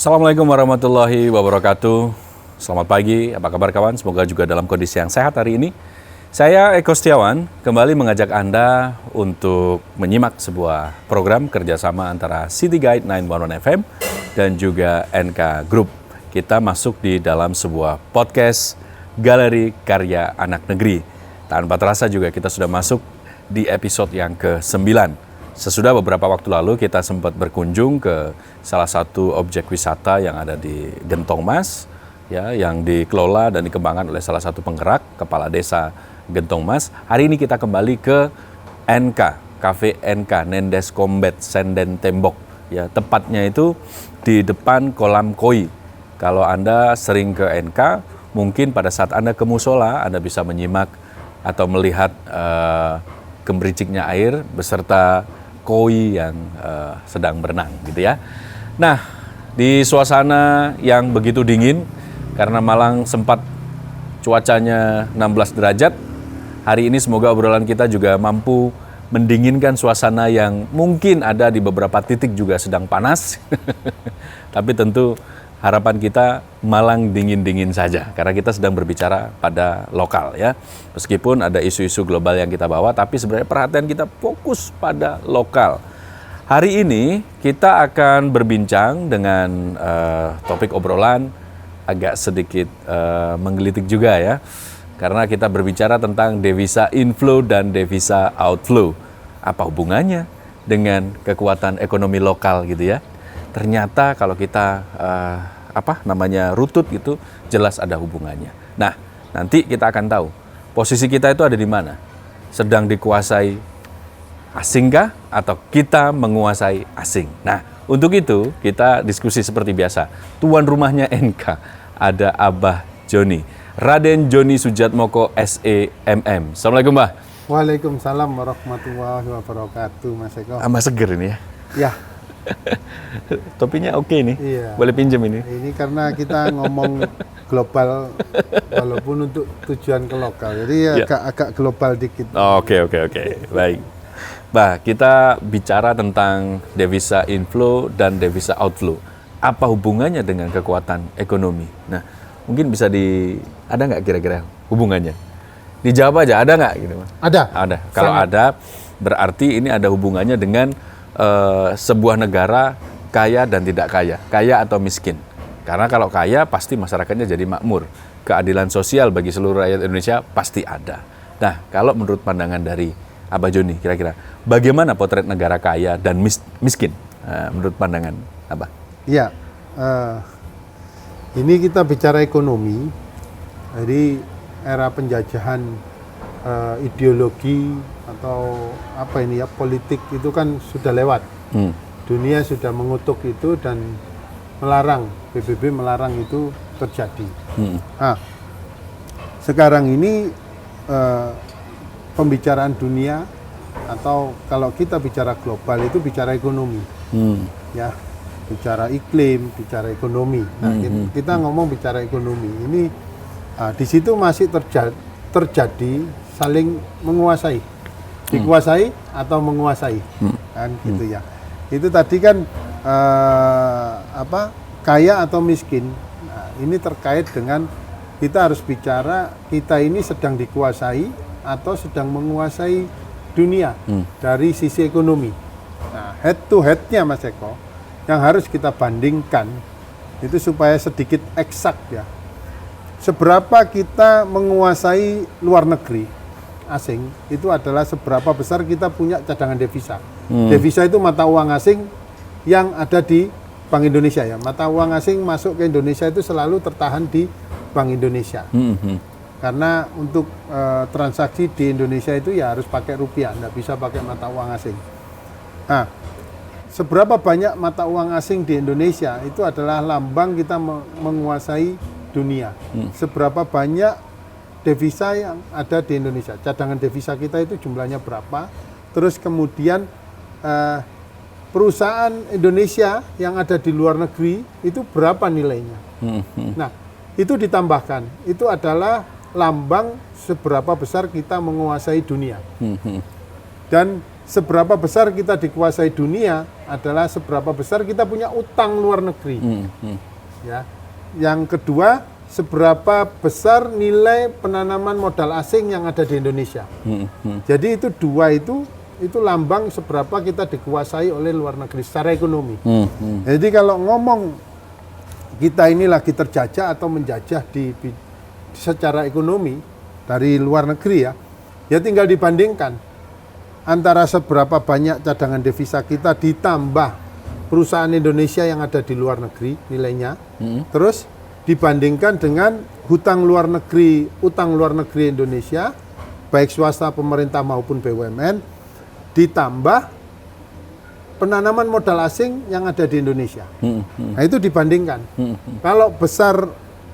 Assalamualaikum warahmatullahi wabarakatuh. Selamat pagi, apa kabar kawan? Semoga juga dalam kondisi yang sehat hari ini. Saya Eko Setiawan kembali mengajak Anda untuk menyimak sebuah program kerjasama antara City Guide 911 FM dan juga NK Group. Kita masuk di dalam sebuah podcast Galeri Karya Anak Negeri. Tanpa terasa juga kita sudah masuk di episode yang ke-9. Sesudah beberapa waktu lalu kita sempat berkunjung ke salah satu objek wisata yang ada di Gentong Mas, ya, yang dikelola dan dikembangkan oleh salah satu penggerak, Kepala Desa Gentong Mas. Hari ini kita kembali ke NK, Cafe NK, Nendes Kombet Senden Tembok. Ya, tepatnya itu di depan kolam koi. Kalau Anda sering ke NK, mungkin pada saat Anda ke musola, Anda bisa menyimak atau melihat gemericiknya air beserta koi yang sedang berenang gitu ya. Nah, di suasana yang begitu dingin karena Malang sempat cuacanya 16 derajat, hari ini semoga obrolan kita juga mampu mendinginkan suasana yang mungkin ada di beberapa titik juga sedang panas. Tapi tentu harapan kita Malang dingin-dingin saja karena kita sedang berbicara pada lokal ya. Meskipun ada isu-isu global yang kita bawa, tapi sebenarnya perhatian kita fokus pada lokal. Hari ini kita akan berbincang dengan topik obrolan agak sedikit menggelitik juga ya. Karena kita berbicara tentang devisa inflow dan devisa outflow. Apa hubungannya dengan kekuatan ekonomi lokal gitu ya? Ternyata kalau kita rutut gitu jelas ada hubungannya. Nah, nanti kita akan tahu posisi kita itu ada di mana. Sedang dikuasai asingkah atau kita menguasai asing. Nah, untuk itu kita diskusi seperti biasa. Tuan rumahnya NK ada Abah Joni, Raden Joni Sujatmoko SEMM. Assalamualaikum, Mbah. Waalaikumsalam warahmatullahi wabarakatuh, Mas Eko. Mas seger ini ya. Ya. Topinya oke nih, iya. Boleh pinjam ini. Ini karena kita ngomong global walaupun untuk tujuan ke lokal, jadi agak global dikit. Oke. Baik. Bah, kita bicara tentang devisa inflow dan devisa outflow. Apa hubungannya dengan kekuatan ekonomi? Nah, mungkin bisa ada nggak kira-kira hubungannya? Dijawab aja, ada nggak gitu? Ada. Kalau ada, berarti ini ada hubungannya dengan sebuah negara kaya dan tidak kaya atau miskin. Karena kalau kaya pasti masyarakatnya jadi makmur. Keadilan sosial bagi seluruh rakyat Indonesia pasti ada. Nah, kalau menurut pandangan dari Abah Joni, kira-kira bagaimana potret negara kaya dan miskin menurut pandangan Abah? Iya, ini kita bicara ekonomi. Jadi era penjajahan ideologi atau politik itu kan sudah lewat. Dunia sudah mengutuk itu dan melarang, PBB melarang itu terjadi. Nah, sekarang ini pembicaraan dunia atau kalau kita bicara global itu bicara ekonomi, ya, bicara iklim, bicara ekonomi. Nah, kita ngomong bicara ekonomi ini di situ masih terjadi saling menguasai, dikuasai atau menguasai, kan gitu ya. Itu tadi kan kaya atau miskin. Nah, ini terkait dengan kita harus bicara kita ini sedang dikuasai atau sedang menguasai dunia dari sisi ekonomi. Nah, head to head-nya Mas Eko yang harus kita bandingkan itu supaya sedikit eksak ya. Seberapa kita menguasai luar negeri asing itu adalah seberapa besar kita punya cadangan devisa. Devisa itu mata uang asing yang ada di Bank Indonesia ya. Mata uang asing masuk ke Indonesia itu selalu tertahan di Bank Indonesia. Karena untuk transaksi di Indonesia itu ya harus pakai rupiah, nggak bisa pakai mata uang asing. Nah, seberapa banyak mata uang asing di Indonesia itu adalah lambang kita menguasai dunia. Seberapa banyak devisa yang ada di Indonesia, cadangan devisa kita itu jumlahnya berapa, terus kemudian perusahaan Indonesia yang ada di luar negeri itu berapa nilainya. Nah, itu ditambahkan, itu adalah lambang seberapa besar kita menguasai dunia. Dan seberapa besar kita dikuasai dunia adalah seberapa besar kita punya utang luar negeri. Ya. Yang kedua, seberapa besar nilai penanaman modal asing yang ada di Indonesia. Jadi itu dua itu lambang seberapa kita dikuasai oleh luar negeri secara ekonomi. Jadi kalau ngomong kita ini lagi terjajah atau menjajah secara ekonomi dari luar negeri ya tinggal dibandingkan antara seberapa banyak cadangan devisa kita ditambah perusahaan Indonesia yang ada di luar negeri nilainya, terus dibandingkan dengan utang luar negeri Indonesia, baik swasta, pemerintah maupun BUMN, ditambah penanaman modal asing yang ada di Indonesia. Nah itu dibandingkan. Kalau besar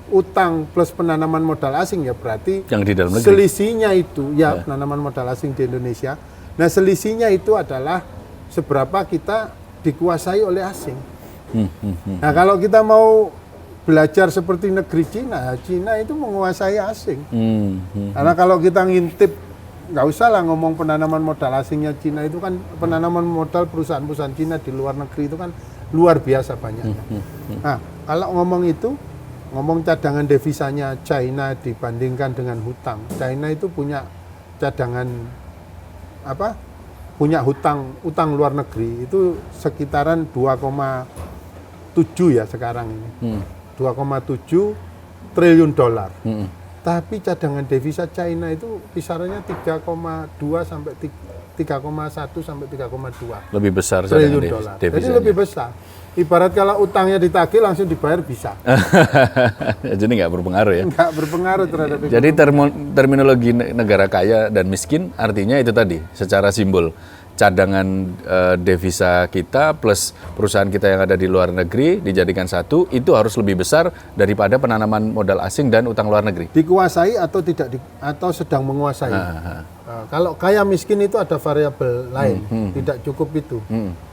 utang plus penanaman modal asing ya berarti yang di dalam negeri. Selisihnya itu ya penanaman modal asing di Indonesia. Nah selisihnya itu adalah seberapa kita dikuasai oleh asing. Nah kalau kita mau belajar seperti negeri Cina, Cina itu menguasai asing. Karena kalau kita ngintip, nggak usah lah ngomong penanaman modal asingnya Cina itu kan penanaman modal perusahaan-perusahaan Cina di luar negeri itu kan luar biasa banyaknya. Nah kalau ngomong cadangan devisanya China dibandingkan dengan hutang. China itu punya cadangan punya utang luar negeri itu sekitaran 2,7 ya sekarang ini. 2,7 triliun dolar. Tapi cadangan devisa China itu kisarannya 3,2 sampai 3,1 sampai 3,2. Lebih besar triliun dolar. Jadi lebih besar. Ibarat kalau utangnya ditagih langsung dibayar bisa. Jadi nggak berpengaruh ya? Nggak berpengaruh terhadap ekonomi. Jadi terminologi negara kaya dan miskin artinya itu tadi, secara simbol. Cadangan devisa kita plus perusahaan kita yang ada di luar negeri dijadikan satu, itu harus lebih besar daripada penanaman modal asing dan utang luar negeri. Dikuasai atau tidak atau sedang menguasai. Kalau kaya miskin itu ada variabel lain, tidak cukup itu.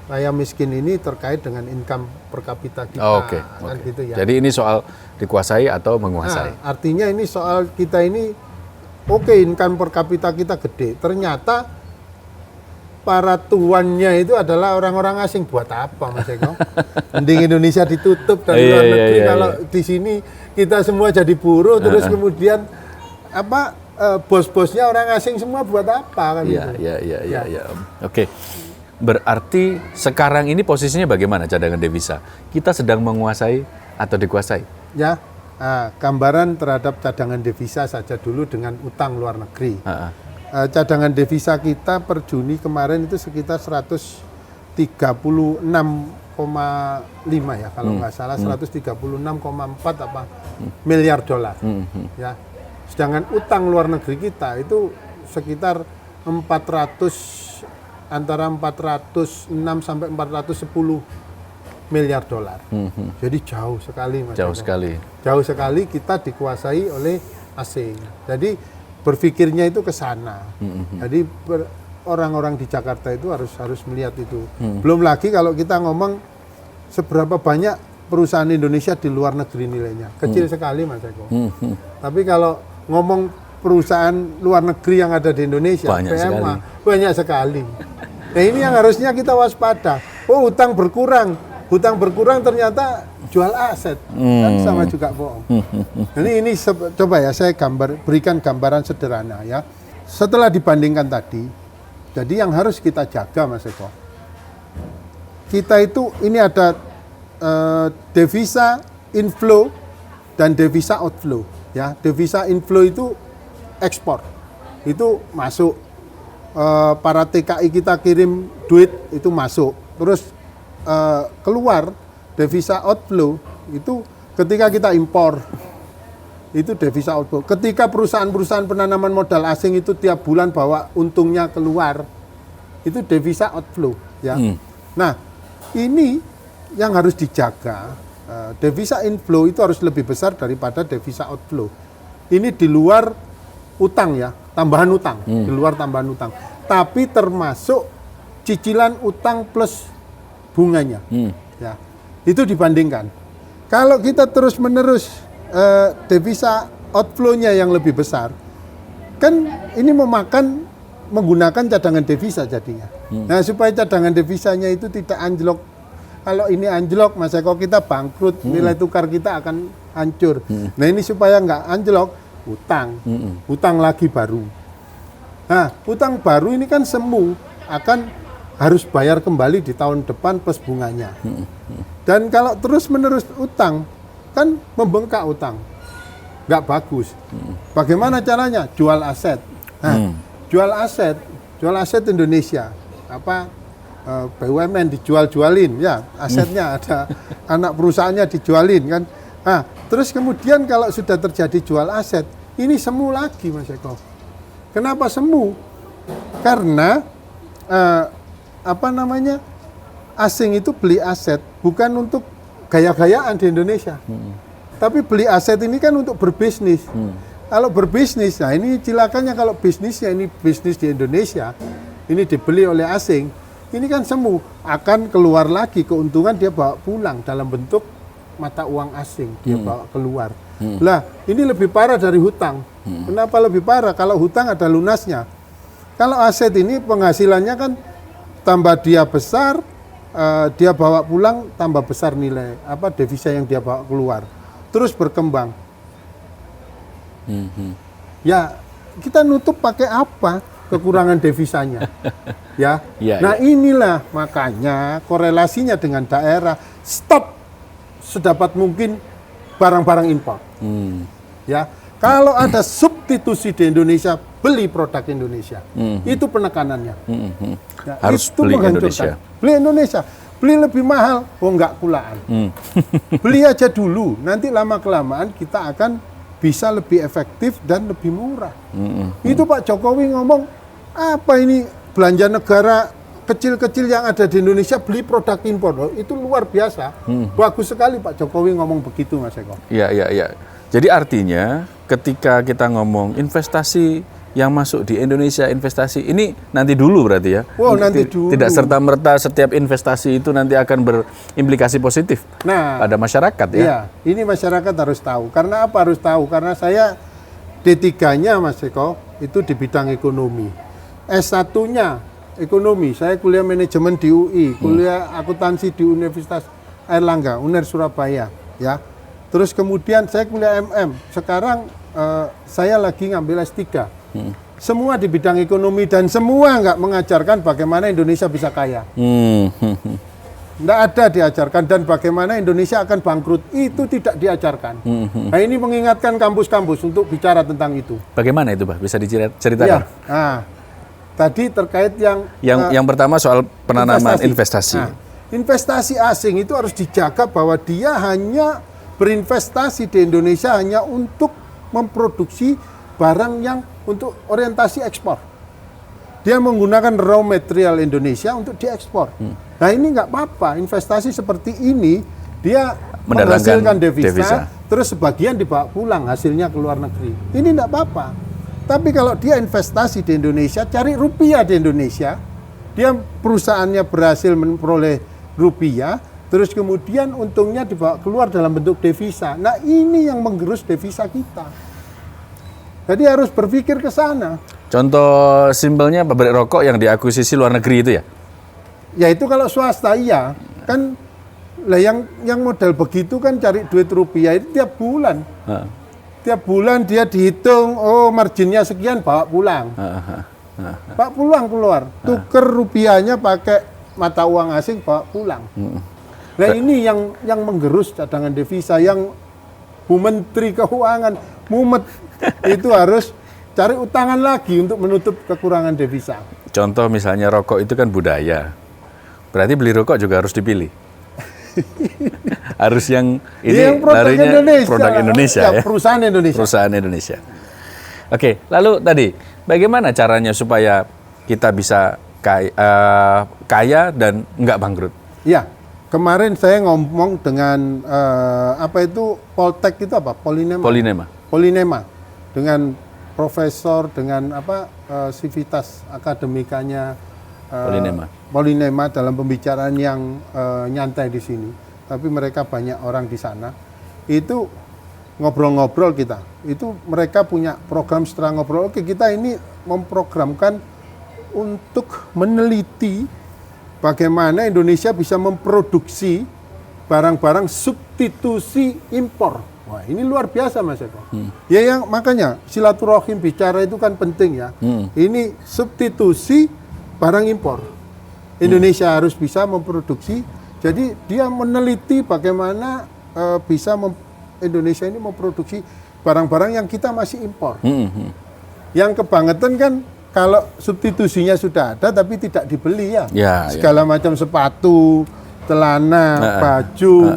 Kaya miskin ini terkait dengan income per kapita kita. Oke. Gitu ya. Jadi ini soal dikuasai atau menguasai. Artinya ini soal kita ini income per kapita kita gede. Ternyata para tuannya itu adalah orang-orang asing. Buat apa Mas Eko? Mending Indonesia ditutup dari luar negeri. Kalau di sini kita semua jadi buruh, terus kemudian bos-bosnya orang asing semua buat apa kan Iya. Oke. Berarti sekarang ini posisinya bagaimana cadangan devisa? Kita sedang menguasai atau dikuasai? Ya, gambaran terhadap cadangan devisa saja dulu dengan utang luar negeri. Cadangan devisa kita per Juni kemarin itu sekitar 136,5 ya, kalau nggak salah 136,4 miliar dolar. Ya. Sedangkan utang luar negeri kita itu sekitar antara 406 sampai 410 miliar dolar. Jadi jauh sekali Mas. Jauh sekali. Jauh sekali kita dikuasai oleh asing. Jadi berpikirnya itu ke sana. Jadi orang-orang di Jakarta itu harus melihat itu. Belum lagi kalau kita ngomong seberapa banyak perusahaan Indonesia di luar negeri nilainya. Kecil sekali Mas Eko. Tapi kalau ngomong perusahaan luar negeri yang ada di Indonesia, banyak sekali. Nah ini yang harusnya kita waspada. Hutang berkurang ternyata jual aset, kan sama juga bohong. Jadi ini coba ya saya berikan gambaran sederhana ya. Setelah dibandingkan tadi, jadi yang harus kita jaga Mas Eko, kita itu ini ada devisa inflow dan devisa outflow. Ya, devisa inflow itu ekspor, itu masuk. Para TKI kita kirim duit itu masuk, terus keluar devisa outflow itu ketika kita impor, itu devisa outflow. Ketika perusahaan-perusahaan penanaman modal asing itu tiap bulan bawa untungnya keluar, itu devisa outflow ya. Nah ini yang harus dijaga, devisa inflow itu harus lebih besar daripada devisa outflow. Ini di luar utang ya, tambahan utang, di luar tambahan utang. Tapi termasuk cicilan utang plus bunganya. Ya. Itu dibandingkan. Kalau kita terus-menerus devisa outflow-nya yang lebih besar, kan ini memakan menggunakan cadangan devisa jadinya. Nah, supaya cadangan devisanya itu tidak anjlok. Kalau ini anjlok, Mas Eko, kita bangkrut, nilai tukar kita akan hancur. Nah, ini supaya nggak anjlok, utang lagi baru. Nah, utang baru ini kan semu akan harus bayar kembali di tahun depan plus bunganya. Dan kalau terus-menerus utang, kan membengkak utang. Nggak bagus. Bagaimana caranya? Jual aset. Nah, jual aset Indonesia. BUMN dijual-jualin, ya asetnya ada anak perusahaannya dijualin kan. Nah, terus kemudian kalau sudah terjadi jual aset, ini semu lagi, Mas Eko. Kenapa semu? Karena asing itu beli aset bukan untuk gaya-gayaan di Indonesia, tapi beli aset ini kan untuk berbisnis. Kalau berbisnis, nah ini cilakannya kalau bisnisnya ini bisnis di Indonesia, ini dibeli oleh asing, ini kan semu akan keluar lagi keuntungan dia bawa pulang dalam bentuk mata uang asing dia bawa keluar. Lah ini lebih parah dari hutang. Kenapa lebih parah? Kalau hutang ada lunasnya. Kalau aset ini penghasilannya kan tambah dia besar, dia bawa pulang tambah besar nilai devisa yang dia bawa keluar, terus berkembang. Ya kita nutup pakai apa kekurangan devisanya? Ya. Nah inilah makanya korelasinya dengan daerah, stop sedapat mungkin barang-barang impor. Ya, kalau ada substitusi di Indonesia, beli produk Indonesia. Itu penekanannya. Ya, harus itu beli menghancurkan. Indonesia. Beli Indonesia. Beli lebih mahal, enggak kulaan. Beli aja dulu, nanti lama-kelamaan kita akan bisa lebih efektif dan lebih murah. Itu Pak Jokowi ngomong, apa ini belanja negara kecil-kecil yang ada di Indonesia beli produk impor. Oh, itu luar biasa. Bagus sekali Pak Jokowi ngomong begitu, Mas Eko. Iya. Jadi artinya ketika kita ngomong investasi yang masuk di Indonesia, investasi ini nanti dulu berarti ya? Wow, nanti dulu. Tidak serta-merta setiap investasi itu nanti akan berimplikasi positif pada masyarakat ya? Iya, ini masyarakat harus tahu. Karena apa harus tahu? Karena saya D3-nya Mas Eko itu di bidang ekonomi. S1-nya ekonomi, saya kuliah manajemen di UI, kuliah akuntansi di Universitas Airlangga, UNER Surabaya, ya. Terus kemudian saya kuliah MM. Sekarang saya lagi ngambil S3. Semua di bidang ekonomi dan semua nggak mengajarkan bagaimana Indonesia bisa kaya. Nggak ada diajarkan dan bagaimana Indonesia akan bangkrut itu tidak diajarkan. Nah ini mengingatkan kampus-kampus untuk bicara tentang itu. Bagaimana itu, Pak? Bisa diceritakan? Ya, nah, tadi terkait yang pertama soal penanaman investasi. Nah, investasi asing itu harus dijaga bahwa dia hanya berinvestasi di Indonesia hanya untuk memproduksi barang yang untuk orientasi ekspor. Dia menggunakan raw material Indonesia untuk diekspor. Nah ini nggak apa-apa, investasi seperti ini dia menghasilkan devisa, terus sebagian dibawa pulang hasilnya ke luar negeri. Ini nggak apa-apa. Tapi kalau dia investasi di Indonesia, cari rupiah di Indonesia, dia perusahaannya berhasil memperoleh rupiah, terus kemudian untungnya dibawa keluar dalam bentuk devisa. Nah ini yang menggerus devisa kita. Jadi harus berpikir ke sana. Contoh simpelnya pabrik rokok yang diakuisisi luar negeri itu ya? Ya itu kalau swasta iya. Kan lah yang model begitu kan cari duit rupiah itu tiap bulan. Tiap bulan dia dihitung, oh marginnya sekian bawa pulang. Bawa pulang keluar. Tuker rupiahnya pakai mata uang asing bawa pulang. Nah ini yang menggerus cadangan devisa, yang Bu Menteri Keuangan mumet itu harus cari utangan lagi untuk menutup kekurangan devisa. Contoh misalnya rokok itu kan budaya. Berarti beli rokok juga harus dipilih. Harus yang ini yang produk Indonesia ya. Perusahaan Indonesia. Perusahaan Indonesia. Oke, lalu tadi bagaimana caranya supaya kita bisa kaya dan nggak bangkrut? Iya. Kemarin saya ngomong dengan Poltek itu apa? Polinema. Dengan profesor, dengan sivitas akademikanya Polinema dalam pembicaraan yang nyantai di sini. Tapi mereka banyak orang di sana. Itu ngobrol-ngobrol kita. Itu mereka punya program setelah ngobrol. Oke, kita ini memprogramkan untuk meneliti bagaimana Indonesia bisa memproduksi barang-barang substitusi impor. Wah, ini luar biasa Mas Eko. Ya yang makanya silaturahim bicara itu kan penting ya. Ini substitusi barang impor. Indonesia harus bisa memproduksi. Jadi dia meneliti bagaimana Indonesia ini memproduksi barang-barang yang kita masih impor. Yang kebangetan kan kalau substitusinya sudah ada tapi tidak dibeli ya. Segala macam sepatu, celana, baju.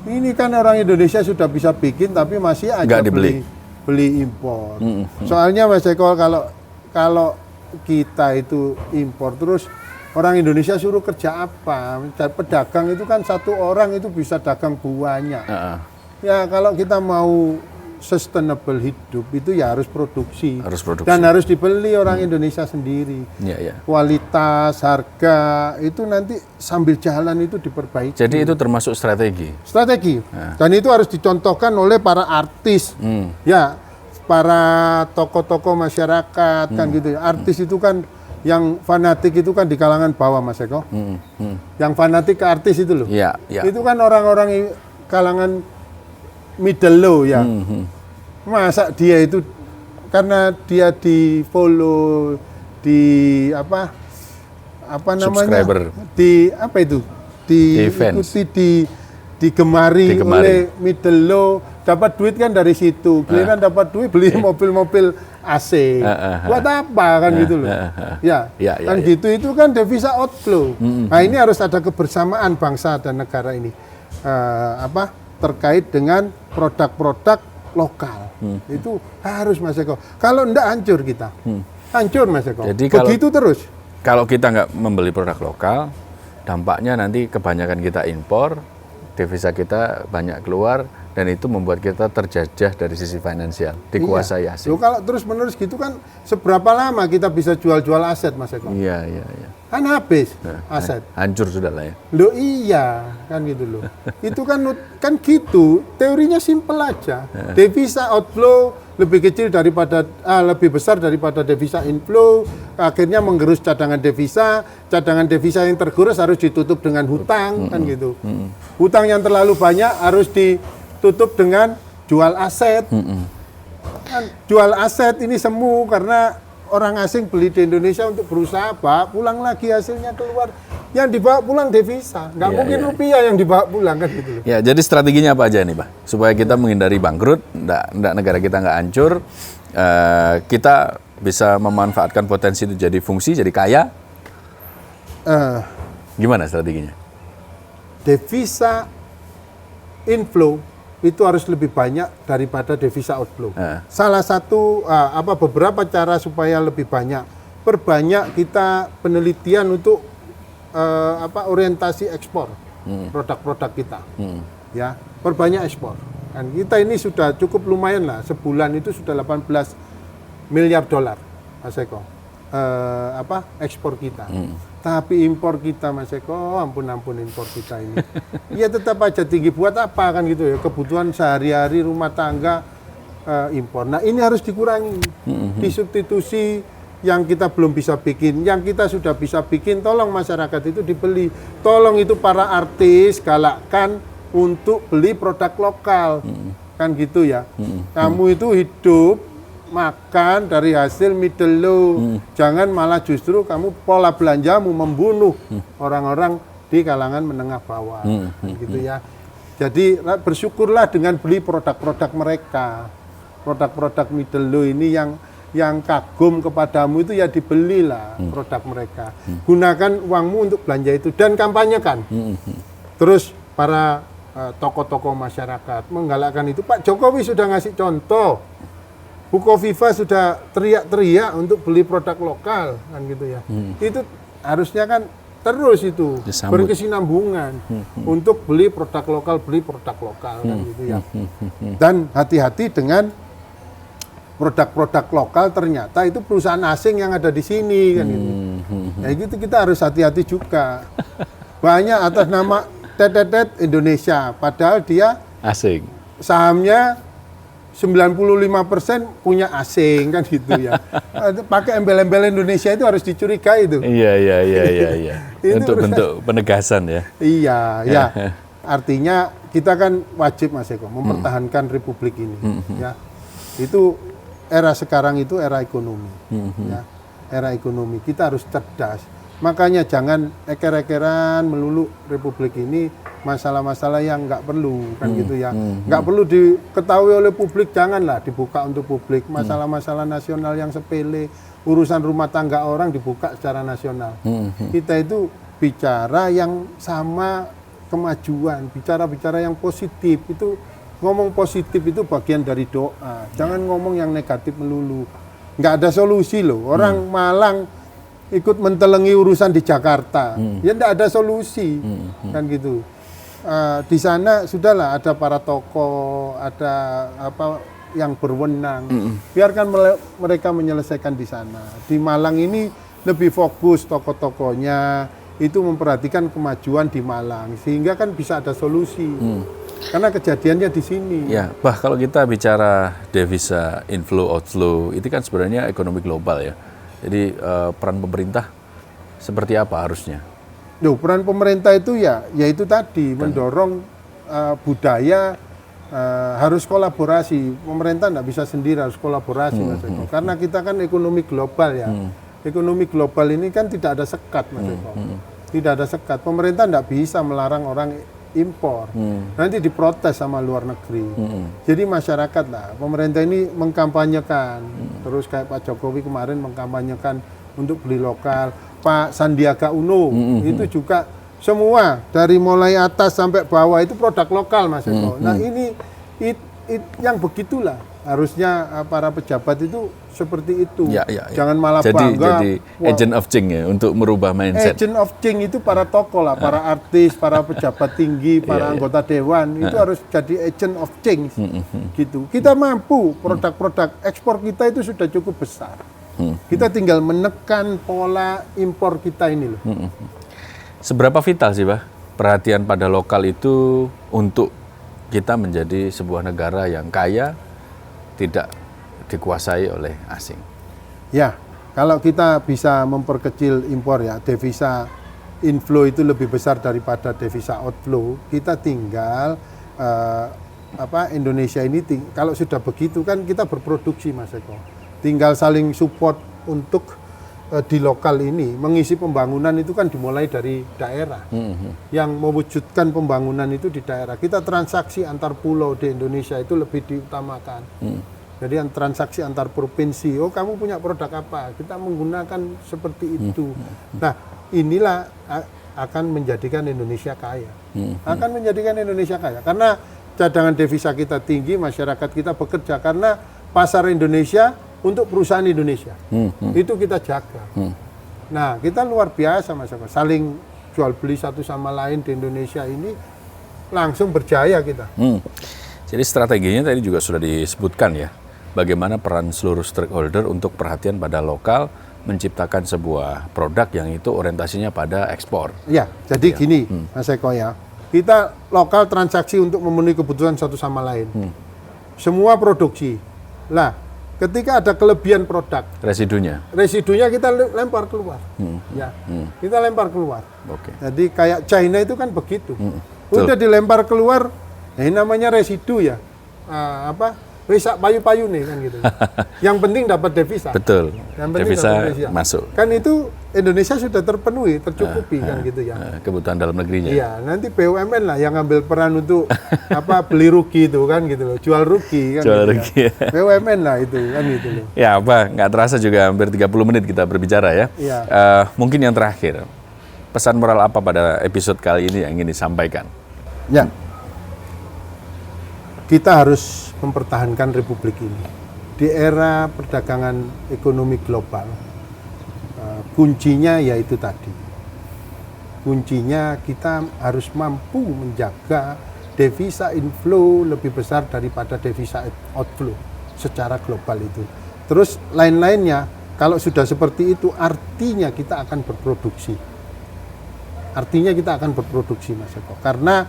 Ini kan orang Indonesia sudah bisa bikin tapi masih aja beli impor. Soalnya Mas Eko kalau kita itu impor terus orang Indonesia suruh kerja apa? Pedagang itu kan satu orang itu bisa dagang banyak. Ya kalau kita mau sustainable hidup itu ya harus produksi. Dan harus dibeli orang Indonesia sendiri. Kualitas, harga itu nanti sambil jalan itu diperbaiki. Jadi itu termasuk strategi. Dan itu harus dicontohkan oleh para artis. Ya, para tokoh-tokoh masyarakat kan gitu. Artis itu kan yang fanatik itu kan di kalangan bawah Mas Eko. Yang fanatik ke artis itu loh. Itu kan orang-orang kalangan middle low ya. Masa dia itu karena dia di follow di apa namanya subscriber. digemari oleh middle low, dapat duit kan dari situ. Giliran dapat duit beli mobil-mobil AC. Buat apa kan gitu loh. Kan gitu itu kan devisa outflow. Nah, ini harus ada kebersamaan bangsa dan negara ini. Terkait dengan produk-produk lokal. Itu harus Mas Eko. Kalau enggak hancur kita. Hancur Mas Eko. Jadi begitu terus. Kalau kita nggak membeli produk lokal, dampaknya nanti kebanyakan kita impor, devisa kita banyak keluar, dan itu membuat kita terjajah dari sisi finansial, dikuasai asing. Kalau terus-menerus gitu kan, seberapa lama kita bisa jual-jual aset Mas Eko? Iya. Kan habis aset. Hancur sudah lah ya. Loh iya, kan gitu loh. Itu kan gitu, teorinya simpel aja. Devisa outflow lebih kecil daripada lebih besar daripada devisa inflow, akhirnya menggerus cadangan devisa yang tergerus harus ditutup dengan hutang kan gitu. Hutang yang terlalu banyak harus ditutup dengan jual aset. Kan, jual aset ini semu karena orang asing beli di Indonesia untuk berusaha, pulang lagi hasilnya keluar. Yang dibawa pulang devisa, nggak mungkin rupiah yang dibawa pulang kan gitu loh. Ya, jadi strateginya apa aja nih Pak? Supaya kita menghindari bangkrut, enggak negara kita nggak hancur, kita bisa memanfaatkan potensi itu jadi fungsi, jadi kaya. Gimana strateginya? Devisa inflow itu harus lebih banyak daripada devisa outflow. Salah satu beberapa cara supaya lebih banyak, perbanyak kita penelitian untuk orientasi ekspor produk-produk kita, ya perbanyak ekspor. Dan kita ini sudah cukup lumayan lah, sebulan itu sudah 18 miliar dolar, Mas Eko, ekspor kita. Tapi impor kita Mas Eko, ampun impor kita ini. Ya tetap aja tinggi, buat apa kan gitu ya, kebutuhan sehari-hari rumah tangga impor. Nah ini harus dikurangi, disubstitusi yang kita belum bisa bikin, yang kita sudah bisa bikin, tolong masyarakat itu dibeli. Tolong itu para artis galakkan untuk beli produk lokal, kan gitu ya. Kamu itu hidup makan dari hasil middle low, jangan malah justru kamu pola belanjamu membunuh orang-orang di kalangan menengah bawah, gitu ya. Jadi bersyukurlah dengan beli produk-produk mereka, produk-produk middle low ini yang kagum kepadamu itu ya dibelilah produk mereka. Gunakan uangmu untuk belanja itu dan kampanyekan. Terus para tokoh-tokoh masyarakat menggalakkan itu. Pak Jokowi sudah ngasih contoh. Bukoviva sudah teriak-teriak untuk beli produk lokal kan gitu ya. Itu harusnya kan terus itu berkesinambungan untuk beli produk lokal kan gitu ya. Dan hati-hati dengan produk-produk lokal, ternyata itu perusahaan asing yang ada di sini kan gitu. Ya gitu kita harus hati-hati juga. Banyak atas nama Indonesia, padahal dia asing. Sahamnya 95% punya asing kan gitu ya. Pakai embel-embel Indonesia itu harus dicurigai itu. Iya. Itu Untuk bentuk penegasan ya. Iya, ya. Artinya kita kan wajib Mas Eko mempertahankan republik ini. Ya, itu era sekarang itu era ekonomi. Ya, era ekonomi kita harus cerdas. Makanya jangan eker-ekeran melulu republik ini masalah-masalah yang nggak perlu kan gitu ya. Nggak perlu diketahui oleh publik, janganlah dibuka untuk publik. Masalah-masalah nasional yang sepele, urusan rumah tangga orang dibuka secara nasional. Kita itu bicara yang sama kemajuan, bicara-bicara yang positif. Itu ngomong positif itu bagian dari doa. Jangan ngomong yang negatif melulu. Nggak ada solusi loh. Orang Malang ikut mentelengi urusan di Jakarta, ya tidak ada solusi, kan gitu. Di sana sudahlah ada para tokoh, ada apa yang berwenang, biarkan mereka menyelesaikan di sana. Di Malang ini lebih fokus tokoh-tokohnya itu memperhatikan kemajuan di Malang, sehingga kan bisa ada solusi. Karena kejadiannya di sini. Ya, kalau kita bicara devisa inflow outflow, itu kan sebenarnya ekonomi global ya. Jadi peran pemerintah seperti apa harusnya? Peran pemerintah itu ya itu tadi mendorong budaya harus kolaborasi. Pemerintah tidak bisa sendiri, harus kolaborasi Mas Eko. Karena kita kan ekonomi global ya. Ekonomi global ini kan tidak ada sekat Mas Eko. Tidak ada sekat. Pemerintah tidak bisa melarang orang impor. Nanti diprotes sama luar negeri. Jadi masyarakat lah, pemerintah ini mengkampanyekan. Terus kayak Pak Jokowi kemarin mengkampanyekan untuk beli lokal. Pak Sandiaga Uno itu juga semua dari mulai atas sampai bawah itu produk lokal Mas Eko. Nah ini yang begitulah harusnya para pejabat itu seperti itu. Jangan malah bangga. Jadi agent of change ya untuk merubah mindset. Agent of change itu para tokoh lah, para artis, para pejabat tinggi, para anggota dewan itu harus jadi agent of change. Gitu. Kita mampu, produk-produk ekspor kita itu sudah cukup besar. Kita tinggal menekan pola impor kita ini loh. Seberapa vital sih, Pak, perhatian pada lokal itu untuk kita menjadi sebuah negara yang kaya, tidak dikuasai oleh asing? Ya, kalau kita bisa memperkecil impor ya, devisa inflow itu lebih besar daripada devisa outflow, kita tinggal Indonesia ini kalau sudah begitu kan kita berproduksi Mas Eko. Tinggal saling support untuk di lokal ini, mengisi pembangunan itu kan dimulai dari daerah. Yang mewujudkan pembangunan itu di daerah. Kita transaksi antar pulau di Indonesia itu lebih diutamakan. Jadi transaksi antar provinsi, oh kamu punya produk apa? Kita menggunakan seperti itu. Nah, inilah akan menjadikan Indonesia kaya. Akan menjadikan Indonesia kaya. Karena cadangan devisa kita tinggi, masyarakat kita bekerja. Karena pasar Indonesia untuk perusahaan Indonesia. Itu kita jaga. Nah, kita luar biasa Mas Eko. Saling jual beli satu sama lain di Indonesia ini langsung berjaya kita. Jadi strateginya tadi juga sudah disebutkan ya. Bagaimana peran seluruh stakeholder untuk perhatian pada lokal, menciptakan sebuah produk yang itu orientasinya pada ekspor. Ya, jadi gini Mas Eko ya. Kita lokal transaksi untuk memenuhi kebutuhan satu sama lain. Semua produksi. Lah, ketika ada kelebihan produk, residunya kita lempar keluar. Kita lempar keluar. Jadi kayak China itu kan begitu. Udah dilempar keluar, ini namanya residu ya. Risak payu-payu nih kan gitu. Yang penting dapat devisa. Betul. Yang penting devisa devisa masuk. Kan itu Indonesia sudah terpenuhi, tercukupi kan gitu ya. Kebutuhan dalam negerinya. Iya, nanti BUMN lah yang ngambil peran untuk beli rugi itu kan gitu loh, jual rugi kan. Jual gitu rugi. Ya. BUMN lah itu kan gitu loh. Ya, nggak terasa juga hampir 30 menit kita berbicara ya. Iya. Mungkin yang terakhir, pesan moral apa pada episode kali ini yang ingin disampaikan? Ya. Kita harus mempertahankan republik ini. Di era perdagangan ekonomi global, kuncinya yaitu tadi. Kuncinya kita harus mampu menjaga devisa inflow lebih besar daripada devisa outflow secara global itu. Terus lain-lainnya, kalau sudah seperti itu artinya kita akan berproduksi. Artinya kita akan berproduksi Mas Eko. Karena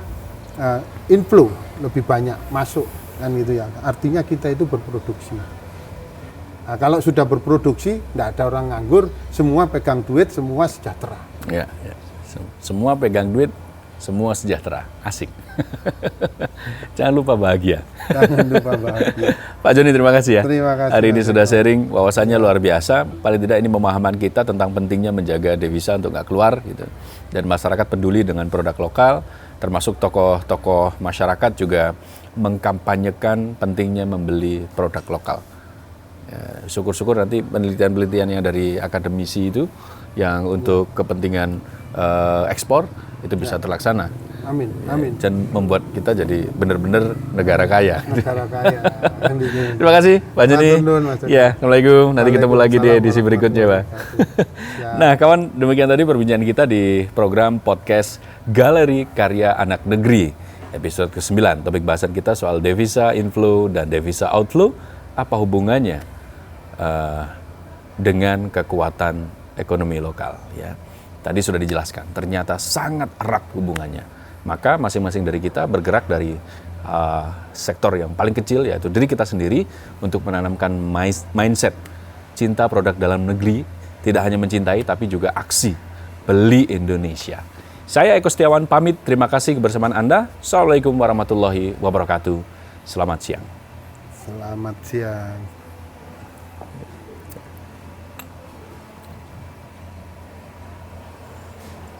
inflow lebih banyak masuk kan gitu ya. Artinya kita itu berproduksi. Nah, kalau sudah berproduksi, tidak ada orang nganggur, semua pegang duit, semua sejahtera. Ya, ya. Semua pegang duit, semua sejahtera. Asik. Jangan lupa bahagia. Jangan lupa bahagia. Pak Joni, terima kasih ya. Terima kasih. Hari ini sudah sharing, wawasannya luar biasa. Paling tidak ini pemahaman kita tentang pentingnya menjaga devisa untuk nggak keluar gitu. Dan masyarakat peduli dengan produk lokal, termasuk tokoh-tokoh masyarakat juga mengkampanyekan pentingnya membeli produk lokal. Ya, syukur-syukur nanti penelitian-penelitian yang dari akademisi itu yang untuk kepentingan ekspor itu bisa terlaksana. Amin, amin. Dan membuat kita jadi benar-benar negara kaya. Negara kaya. Terima kasih Pak Joni. Ya, Assalamualaikum. Nanti ketemu lagi di edisi berikutnya, Pak. Nah, kawan, demikian tadi perbincangan kita di program podcast Galeri Karya Anak Negeri episode ke-9. Topik bahasan kita soal devisa inflow dan devisa outflow. Apa hubungannya dengan kekuatan ekonomi lokal? Ya, tadi sudah dijelaskan. Ternyata sangat erat hubungannya. Maka masing-masing dari kita bergerak dari sektor yang paling kecil, yaitu diri kita sendiri, untuk menanamkan mindset cinta produk dalam negeri. Tidak hanya mencintai, tapi juga aksi beli Indonesia. Saya Eko Setiawan pamit. Terima kasih kebersamaan Anda. Assalamualaikum warahmatullahi wabarakatuh. Selamat siang. Selamat siang.